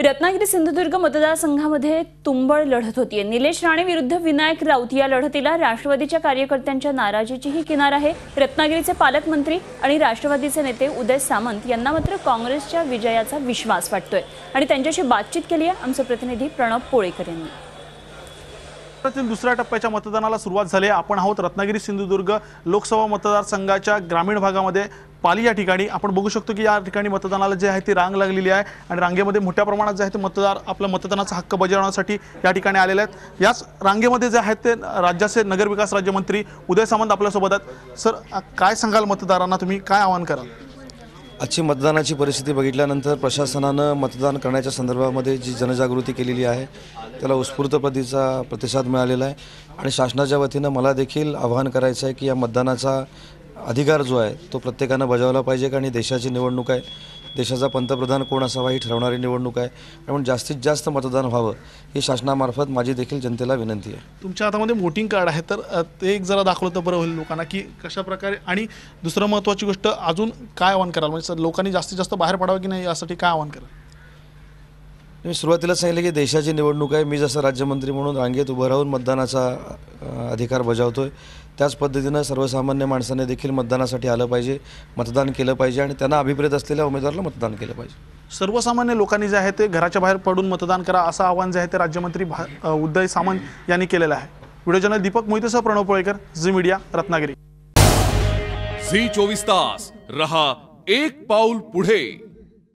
रत्नागिरी सिंधुदुर्ग मतदारसंघामध्ये तुंबळ लढत होतीये। निलेश राणे विरुद्ध विनायक राऊत या लढतीला राष्ट्रवादीच्या कार्यकर्त्यांच्या नाराजीचीही किनार आहे। रत्नागिरीचे पालकमंत्री आणि राष्ट्रवादीचे नेते उदय सामंत यांना मात्र काँग्रेसच्या विजयाचा विश्वास वाटतोय आणि त्यांच्याशी बातचीत केली आहे आमचे प्रतिनिधी प्रणव पोळेकर यांनी। दुसऱ्या टप्प्याच्या मतदानाला सुरुवात झाली आहे। आपण आहोत रत्नागिरी सिंधुदुर्ग लोकसभा मतदारसंघाच्या ग्रामीण भागामध्ये पाली या ठिकाणी। आपण बघू शकतो की या ठिकाणी मतदानाला जे आहे ती रांग लागलेली आहे आणि रांगेमध्ये मोठ्या प्रमाणात जे आहे ते मतदार आपला मतदानाचा हक्क बजावण्यासाठी या ठिकाणी आलेले आहेत। याच रांगेमध्ये जे आहेत ते राज्याचे नगरविकास राज्यमंत्री उदय सामंत आपल्या सोबत आहेत। सर, काय सांगाल मतदारांना, तुम्ही काय आवाहन कराल? आजची मतदानाची परिस्थिती बघितल्यानंतर प्रशासनानं मतदान करण्याच्या संदर्भामध्ये जी जनजागृती केलेली आहे त्याला उत्स्फूर्त प्रतिसाद मिळालेला आहे आणि शासनाच्या वतीनं मला देखील आवाहन करायचं आहे की या मतदानाचा अधिकार जो आहे तो प्रत्येकानं बजावला पाहिजे। कारण देशाची निवडणूक आहे, देशाचा पंतप्रधान कोण असावा ही ठरवणारी निवडणूक आहे। म्हणून जास्तीत जास्त मतदान व्हावं ही शासनामार्फत माझी देखील जनतेला विनंती आहे। तुमच्या हातामध्ये वोटिंग कार्ड आहे, तर ते एक जरा दाखवलं तर बरं होईल लोकांना की कशा प्रकारे। आणि दुसरं महत्त्वाची गोष्ट अजून काय आवाहन कराल, म्हणजे लोकांनी जास्तीत जास्त बाहेर पडावं की नाही यासाठी काय आवाहन कराल? मी सुरुवातीला सांगितलं की देशाची निवडणूक आहे, मी जसं राज्यमंत्री म्हणून रांगेत उभं राहून मतदानाचा अधिकार बजावतोय त्याच पद्धतीनं सर्वसामान्य माणसाने देखील मतदानासाठी आलं पाहिजे, मतदान केलं पाहिजे आणि त्यांना अभिप्रेत असलेल्या उमेदवाराला मतदान केलं पाहिजे। सर्वसामान्य लोकांनी जे आहे ते घराच्या बाहेर पडून मतदान करा असं आवाहन जे आहे ते राज्यमंत्री उदय सामंत यांनी केलेलं आहे। व्हिडिओ जर्नलिस्ट दीपक मोहितेसह प्रणव पोळेकर, झी मीडिया, रत्नागिरी। झी 24 तास रहा एक पाऊल पुढे।